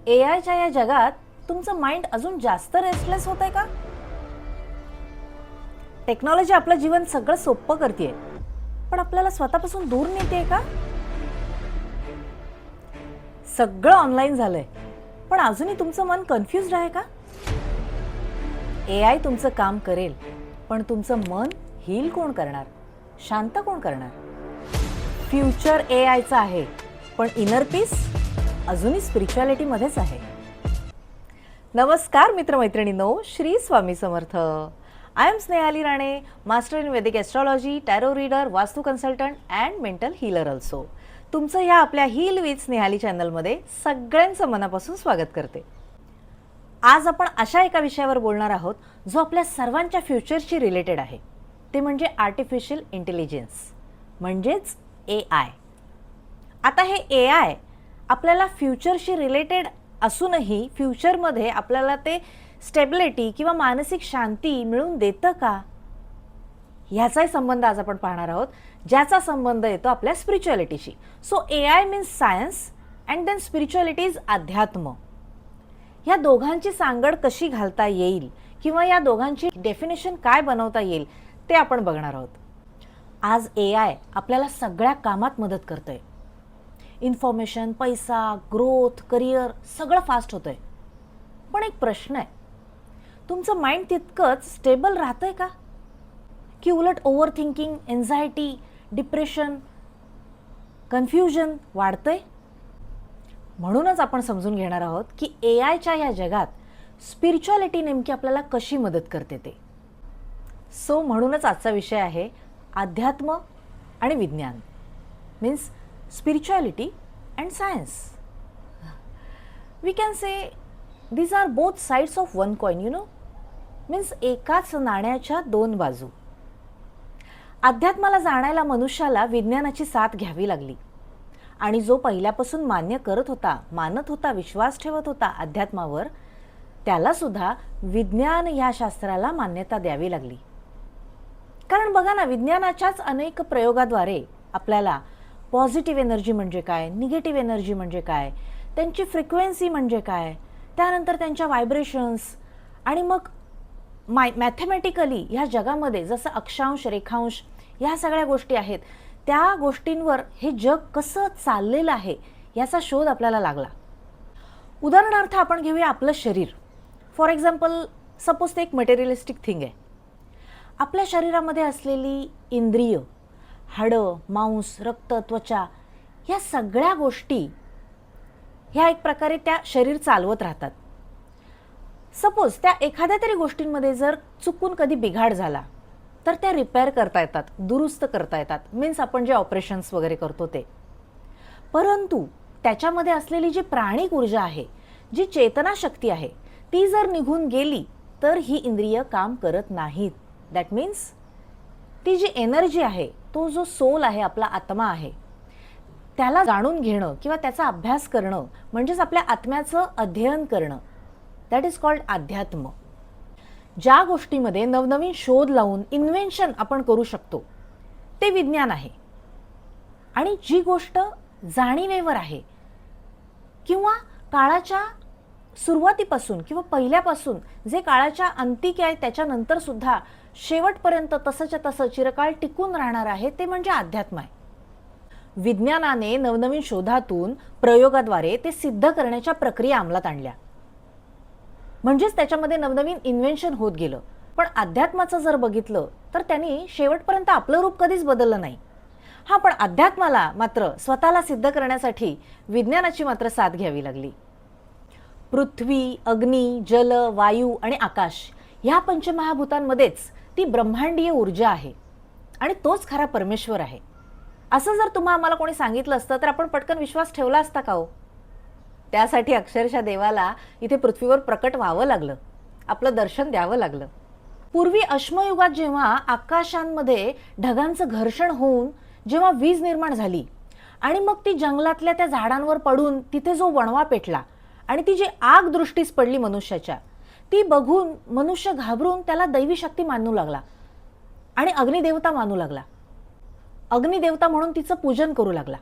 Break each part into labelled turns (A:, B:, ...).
A: एआयच्या या जगात तुमचं माइंड अजून जास्त रेस्टलेस होतंय का? टेक्नॉलॉजी आपलं जीवन सगळं सोपं करते, पण आपल्याला स्वतःपासून दूर नेते का? सगळं ऑनलाईन झालंय, पण अजूनही तुमचं मन कन्फ्युज्ड आहे का? एआय तुमचं काम करेल, पण तुमचं मन हील कोण करणार? शांत कोण करणार? फ्युचर एआयचं आहे, पण इनर पीस अजूनही स्पिरिच्युअलिटी मध्येच आहे. नमस्कार मित्रमैत्रिणींनो, Shri Swami Samarth. I am Snehali Rane, master in Vedic astrology, tarot reader, vastu consultant and mental healer also. तुमचं या आपल्या हील विथ स्नेहाली चॅनलमध्ये सगळ्यांचं मनापासून स्वागत करते. आज आपण अशा एका विषयावर बोलणार आहोत जो आपल्या सर्वांच्या फ्युचरशी रिलेटेड आहे. ते म्हणजे आर्टिफिशियल इंटेलिजन्स, म्हणजेच एआय. आता हे एआय आपल्याला फ्युचरशी रिलेटेड असूनही फ्युचरमध्ये आपल्याला ते स्टेबिलिटी किंवा मानसिक शांती मिळवून देतं का, ह्याचाही संबंध आज आपण पाहणार आहोत, ज्याचा संबंध येतो आपल्या स्पिरिच्युअलिटीशी. So AI means science and then spirituality is adhyatma. या दोघांची सांगड कशी घालता येईल किंवा या दोघांची डेफिनेशन काय बनवता येईल ते आपण बघणार आहोत. आज एआय आपल्याला सगळ्या कामात मदत करतंय. इन्फॉर्मेशन, पैसा, ग्रोथ, करिअर सगळं फास्ट होतंय. पण एक प्रश्न आहे, तुमचं माइंड तितकंच स्टेबल राहतंय का, की उलट over thinking, anxiety, depression, confusion वाढतंय? म्हणूनच आपण समजून घेणार आहोत की एआयच्या या जगात स्पिरिच्युअलिटी नेमकी आपल्याला कशी मदत करते ते. सो म्हणूनच आजचा विषय आहे अध्यात्म आणि विज्ञान, means spirituality and science. We can say these are both sides of one coin, means एकाच नाण्याच्या दोन बाजू. अध्यात्माला जाणायला मनुष्याला विज्ञानाची साथ घ्यावी लागली, आणि जो पहिल्यापासून मान्य करत होता, मानत होता, विश्वास ठेवत होता अध्यात्मावर, त्याला सुद्धा विज्ञान या शास्त्राला मान्यता द्यावी लागली. कारण बघा ना, विज्ञानाच्याच अनेक प्रयोगाद्वारे आपल्याला पॉझिटिव्ह एनर्जी म्हणजे काय, निगेटिव्ह एनर्जी म्हणजे काय, त्यांची फ्रिक्वेन्सी म्हणजे काय, त्यानंतर त्यांच्या व्हायब्रेशन्स, आणि मग मॅथमॅटिकली ह्या जगामध्ये जसं अक्षांश, रेखांश ह्या सगळ्या गोष्टी आहेत, त्या गोष्टींवर हे जग कसं चाललेलं आहे याचा शोध आपल्याला लागला. उदाहरणार्थ आपण घेऊया आपलं शरीर. फॉर एक्झाम्पल, सपोज ते एक मटेरियलिस्टिक थिंग आहे. आपल्या शरीरामध्ये असलेली इंद्रिय, हाडं, मांस, रक्त, त्वचा, ह्या सगळ्या गोष्टी ह्या एक प्रकारे त्या शरीर चालवत राहतात. सपोज त्या एखाद्या तरी गोष्टींमध्ये जर चुकून कधी बिघाड झाला तर त्या रिपेअर करता येतात, दुरुस्त करता येतात, मीन्स आपण जे ऑपरेशन्स वगैरे करतो ते. परंतु त्याच्यामध्ये असलेली जी प्राणिक ऊर्जा आहे, जी चेतनाशक्ती आहे, ती जर निघून गेली तर ही इंद्रिय काम करत नाहीत. दॅट मीन्स ती जी एनर्जी आहे, तो जो सोल आहे, आपला आत्मा आहे, त्याला जाणून घेणं किंवा त्याचा अभ्यास करणं म्हणजेच आपल्या आत्म्याचं अध्ययन करणं, दॅट इज कॉल्ड अध्यात्म. ज्या गोष्टीमध्ये नवनवीन शोध लावून इन्व्हेन्शन आपण करू शकतो ते विज्ञान आहे. आणि जी गोष्ट जाणीवेवर आहे किंवा काळाच्या सुरुवातीपासून किंवा पहिल्यापासून जे काळाच्या अंतिक आहे त्याच्यानंतर सुद्धा शेवटपर्यंत तसंच्या तसं चिरकाळ टिकून राहणार आहे, ते म्हणजे अध्यात्म आहे. विज्ञानाने नवनवीन शोधातून, प्रयोगाद्वारे ते सिद्ध करण्याच्या प्रक्रिया अंमलात आणल्या, म्हणजेच त्याच्यामध्ये नवनवीन इन्व्हेन्शन होत गेलं. पण अध्यात्माचं जर बघितलं तर त्यांनी शेवटपर्यंत आपलं रूप कधीच बदललं नाही. हा, पण अध्यात्माला मात्र स्वतःला सिद्ध करण्यासाठी विज्ञानाची मात्र साथ घ्यावी लागली. पृथ्वी, अग्नी, जल, वायू आणि आकाश ह्या पंचमहाभूतांमध्येच ती ब्रह्मांडीय ऊर्जा आहे, आणि तोच खरा परमेश्वर आहे. असं जर आम्हाला कोणी सांगितलं असतं तर आपण पटकन विश्वास ठेवला असता का हो? त्यासाठी अक्षरशः देवाला इथे पृथ्वीवर प्रकट व्हावं लागलं, आपलं दर्शन द्यावं लागलं. पूर्वी अश्मयुगात जेव्हा आकाशांमध्ये ढगांचं घर्षण होऊन जेव्हा वीज निर्माण झाली आणि मग ती जंगलातल्या त्या झाडांवर पडून तिथे जो वणवा पेटला आणि ती जी आग दृष्टीस पडली मनुष्याच्या, ती बघून मनुष्य घाबरून त्याला दैवी शक्ती मानू लागला आणि अग्निदेवता मानू लागला. अग्निदेवता म्हणून तिचं पूजन करू लागला.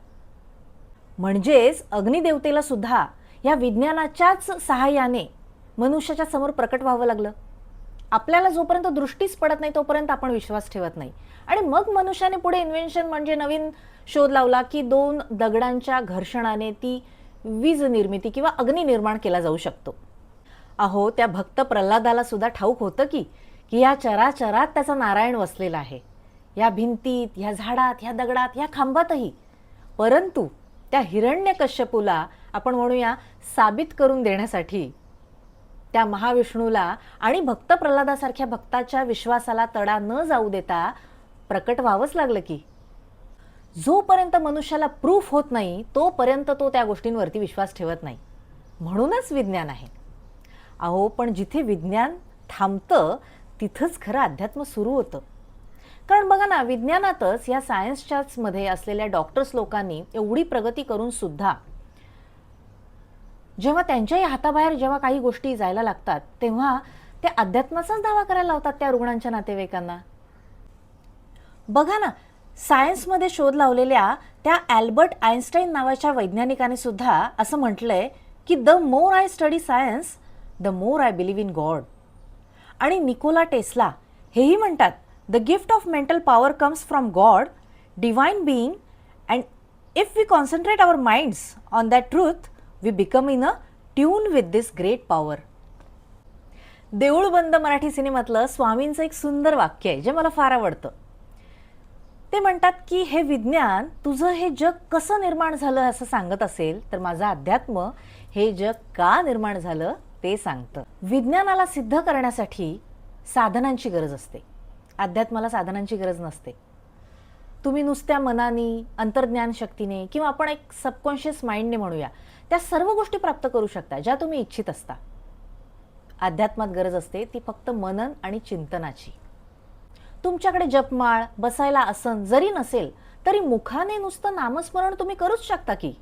A: म्हणजेच अग्निदेवतेला सुद्धा या विज्ञानाच्याच सहाय्याने मनुष्याच्या समोर प्रकट व्हावं लागलं. आपल्याला जोपर्यंत दृष्टीच पडत नाही तोपर्यंत आपण विश्वास ठेवत नाही. आणि मग मनुष्याने पुढे इन्व्हेन्शन म्हणजे नवीन शोध लावला की 2 दगडांच्या घर्षणाने ती वीज निर्मिती किंवा अग्नी निर्माण केला जाऊ शकतो. अहो, त्या भक्त प्रल्हादाला सुद्धा ठाऊक होतं की या चराचरात त्याचा नारायण वसलेला आहे, या भिंतीत, या झाडात, या दगडात, या खांबातही. परंतु त्या हिरण्यकश्यपूला आपण म्हणूया साबित करून देण्यासाठी त्या महाविष्णूला आणि भक्त प्रल्हादासारख्या भक्ताच्या विश्वासाला तडा न जाऊ देता प्रकट व्हावंच लागलं की जोपर्यंत मनुष्याला प्रूफ होत नाही तोपर्यंत तो त्या गोष्टींवरती विश्वास ठेवत नाही. म्हणूनच विज्ञान आहे. अहो, पण जिथे विज्ञान थांबतं तिथंच खरं अध्यात्म सुरू होतं. कारण बघा ना, विज्ञानातच या सायन्सच्याच मध्ये असलेल्या डॉक्टर्स लोकांनी एवढी प्रगती करून सुद्धा जेव्हा त्यांच्याही हाताबाहेर जेव्हा काही गोष्टी जायला लागतात तेव्हा ते अध्यात्माचाच दावा करायला लावतात त्या रुग्णांच्या नातेवाईकांना. बघा ना, सायन्समध्ये शोध लावलेल्या त्या अल्बर्ट आइन्स्टाईन नावाच्या वैज्ञानिकाने सुद्धा असं म्हटलंय की the more I study science the more I believe in God. आणि निकोला टेस्ला हेही म्हणतात the gift of mental power comes from God, divine being, and if we concentrate our minds on that truth we become in a tune with this great power. Deool Band Marathi सिनेमातलं स्वामींचं एक सुंदर वाक्य आहे जे मला फार आवडतं. ते म्हणतात की हे विज्ञान तुझं हे जग कसं निर्माण झालं असं सांगत असेल तर माझं अध्यात्म हे जग का निर्माण झालं ते सांगतं. विज्ञानाला सिद्ध करण्यासाठी साधनांची गरज असते, अध्यात्माला साधनांची गरज नसते. तुम्ही नुसत्या मनाने, अंतर्ज्ञान शक्तीने किंवा आपण एक सबकॉन्शियस माइंडने म्हणूया त्या सर्व गोष्टी प्राप्त करू शकता ज्या तुम्ही इच्छित असता. अध्यात्मात गरज असते ती फक्त मनन आणि चिंतनाची. तुमच्याकडे जपमाळ, बसायला आसन जरी नसेल तरी मुखाने नुसतं नामस्मरण तुम्ही करूच शकता की.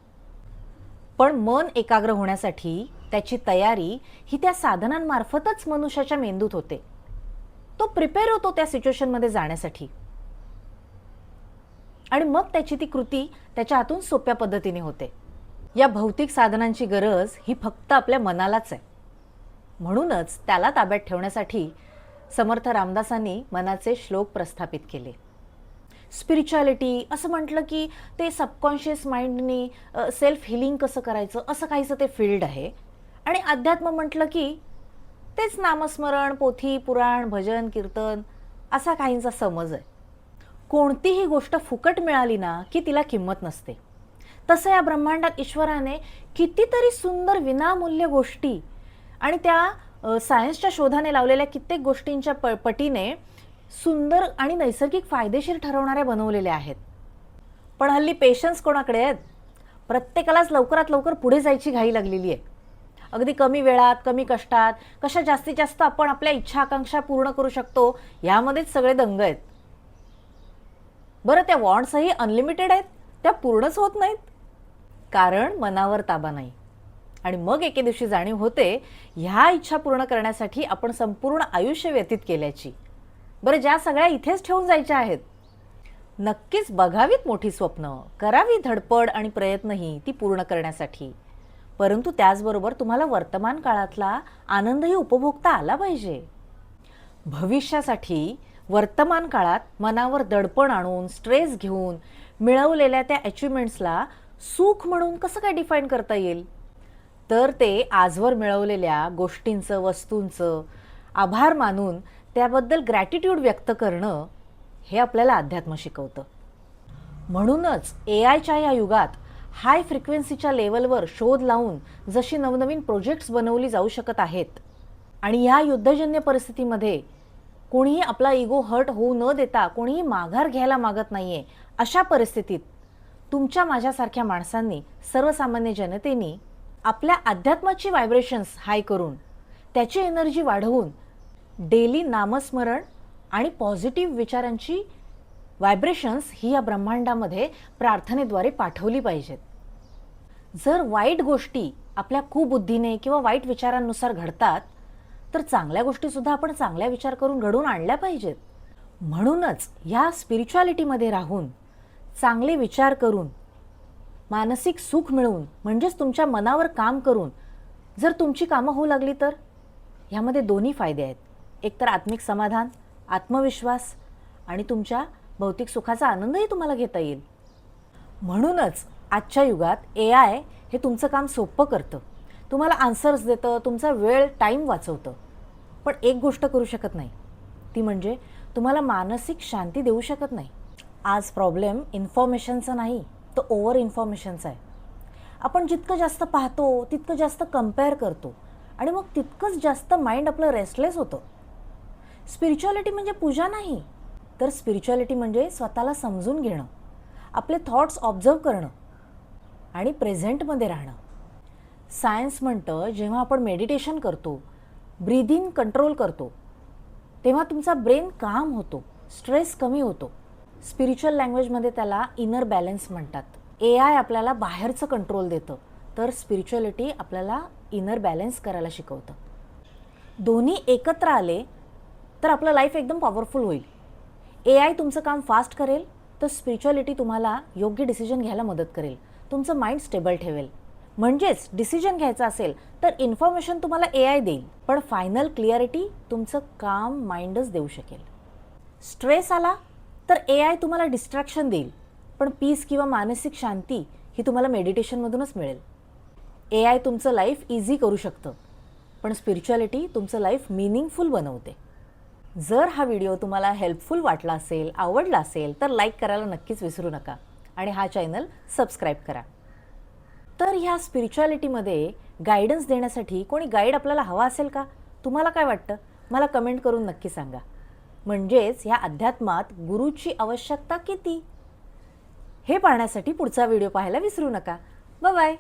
A: पण मन एकाग्र होण्यासाठी त्याची तयारी ही त्या साधनांमार्फतच मनुष्याच्या मेंदूत होते. तो प्रिपेअर होतो त्या सिच्युएशनमध्ये जाण्यासाठी आणि मग त्याची ती कृती त्याच्या हातून सोप्या पद्धतीने होते. या भौतिक साधनांची गरज ही फक्त आपल्या मनालाच आहे. म्हणूनच त्याला ताब्यात ठेवण्यासाठी समर्थ रामदासांनी मनाचे श्लोक प्रस्थापित केले. स्पिरिच्युअलिटी असं म्हटलं की ते सबकॉन्शियस माइंडनी सेल्फ हिलिंग कसं करायचं असं काहीचं ते फील्ड आहे. आणि अध्यात्म म्हटलं की तेच नामस्मरण, पोथी, पुराण, भजन, कीर्तन असा काहींचा समज आहे. कोणतीही गोष्ट फुकट मिळाली ना की तिला किंमत नसते. तसं या ब्रह्मांडात ईश्वराने कितीतरी सुंदर विनामूल्य गोष्टी आणि त्या सायन्सच्या शोधाने लावलेल्या कित्येक गोष्टींच्या पटीने सुंदर आणि नैसर्गिक फायदेशीर ठरवणाऱ्या बनवलेल्या आहेत. पण हल्ली पेशन्स कोणाकडे आहेत? प्रत्येकालाच लवकरात लवकर पुढे जायची घाई लागलेली आहे. अगदी कमी वेळात, कमी कष्टात कशा जास्तीत जास्त आपण आपल्या इच्छा आकांक्षा पूर्ण करू शकतो यामध्येच सगळे दंग आहेत. बरं, त्या वॉन्ट्सही अनलिमिटेड आहेत, त्या पूर्णच होत नाहीत कारण मनावर ताबा नाही. आणि मग एके दिवशी जाणीव होते ह्या इच्छा पूर्ण करण्यासाठी आपण संपूर्ण आयुष्य व्यतीत केल्याची. बरं, ज्या सगळ्या इथेच ठेवून जायच्या आहेत. नक्कीच बघावीत मोठी स्वप्न, करावी धडपड आणि प्रयत्नही ती पूर्ण करण्यासाठी. परंतु त्याचबरोबर तुम्हाला वर्तमान काळातला आनंदही उपभोगता आला पाहिजे. भविष्यासाठी वर्तमान काळात मनावर दडपण आणून स्ट्रेस घेऊन मिळवलेल्या त्या अचिव्हमेंट्सला सुख म्हणून कसं काय डिफाईन करता येईल? तर ते आजवर मिळवलेल्या गोष्टींचं, वस्तूंचं आभार मानून त्याबद्दल ग्रॅटिट्यूड व्यक्त करणं हे आपल्याला अध्यात्म शिकवतं. म्हणूनच AIच्या या युगात हाय फ्रिक्वेन्सीच्या लेवलवर शोध लावून जशी नवनवीन प्रोजेक्ट्स बनवली जाऊ शकत आहेत आणि या युद्धजन्य परिस्थितीमध्ये कोणीही आपला इगो हर्ट होऊ न देता कोणीही माघार घ्यायला मागत नाहीये, अशा परिस्थितीत तुमच्या माझ्यासारख्या माणसांनी, सर्वसामान्य जनतेनी आपल्या अध्यात्माची व्हायब्रेशन्स हाय करून त्याची एनर्जी वाढवून डेली नामस्मरण आणि पॉझिटिव्ह विचारांची व्हायब्रेशन्स ही या ब्रह्मांडामध्ये प्रार्थनेद्वारे पाठवली पाहिजेत. जर वाईट गोष्टी आपल्या कुबुद्धीने किंवा वाईट विचारांनुसार घडतात तर चांगल्या गोष्टी सुद्धा आपण चांगल्या विचार करून घडवून आणल्या पाहिजेत. म्हणूनच या स्पिरिच्युअलिटीमध्ये राहून चांगले विचार करून मानसिक सुख मिळवून म्हणजेच तुमच्या मनावर काम करून जर तुमची कामं होऊ लागली तर ह्यामध्ये दोन्ही फायदे आहेत. एक तर आत्मिक समाधान, आत्मविश्वास आणि तुमच्या भौतिक सुखाचा आनंदही तुम्हाला घेता येईल. म्हणूनच आजच्या युगात AI हे तुमचं काम सोपं करतं, तुम्हाला आन्सर्स देतं, तुमचा वेळ टाईम वाचवतं. पण एक गोष्ट करू शकत नाही, ती म्हणजे तुम्हाला मानसिक शांती देऊ शकत नाही. आज प्रॉब्लेम इन्फॉर्मेशनचा नाही, तर ओव्हर इन्फॉर्मेशनचा आहे. आपण जितकं जास्त पाहतो तितकं जास्त कंपेअर करतो आणि मग तितकंच जास्त माइंड आपलं रेस्टलेस होतं. स्पिरिच्युअलिटी म्हणजे पूजा नाही, तर स्पिरिच्युअलिटी म्हणजे स्वतःला समजून घेणं, आपले थॉट्स ऑब्झर्व करणं आणि प्रेझेंटमध्ये राहणं. सायन्स म्हणतं जेव्हा आपण मेडिटेशन करतो, ब्रीदिंग कंट्रोल करतो, तेव्हा तुमचा ब्रेन काम होतो, स्ट्रेस कमी होतो. स्पिरिच्युअल लँग्वेजमध्ये त्याला इनर बॅलन्स म्हणतात. AI आपल्याला बाहेरचं कंट्रोल देतं, तर स्पिरिच्युअलिटी आपल्याला इनर बॅलन्स करायला शिकवतं. दोन्ही एकत्र आले तर आपलं लाईफ एकदम पॉवरफुल होईल. AI तुमचं काम फास्ट करेल, तर स्पिरिच्युअलिटी तुम्हाला योग्य डिसिजन घ्यायला मदत करेल, तुमचं माइंड स्टेबल ठेवेल. म्हणजेच डिसिजन घ्यायचा असेल तर इन्फॉर्मेशन तुम्हाला AI देईल, पण फायनल क्लिअरिटी तुमचं काम माइंडच देऊ शकेल. स्ट्रेस आला तर AI तुम्हाला डिस्ट्रॅक्शन देईल, पण पीस किंवा मानसिक शांती ही तुम्हाला मेडिटेशनमधूनच मिळेल. AI तुमचं लाईफ इझी करू शकतं, पण स्पिरिच्युअलिटी तुमचं लाईफ मीनिंगफुल बनवते. जर हा व्हिडिओ तुम्हाला हेल्पफुल वाटला असेल, आवडला असेल, तर लाईक करायला नक्कीच विसरू नका आणि हा चॅनल सबस्क्राईब करा. तर ह्या स्पिरिच्युअलिटीमध्ये गायडन्स देण्यासाठी कोणी गाईड आपल्याला हवा असेल का? तुम्हाला काय वाटतं? मला कमेंट करून नक्की सांगा. म्हणजेच ह्या अध्यात्मात गुरुची आवश्यकता किती? हे पाहण्यासाठी पुढचा व्हिडिओ पाहायला विसरू नका. Bye bye.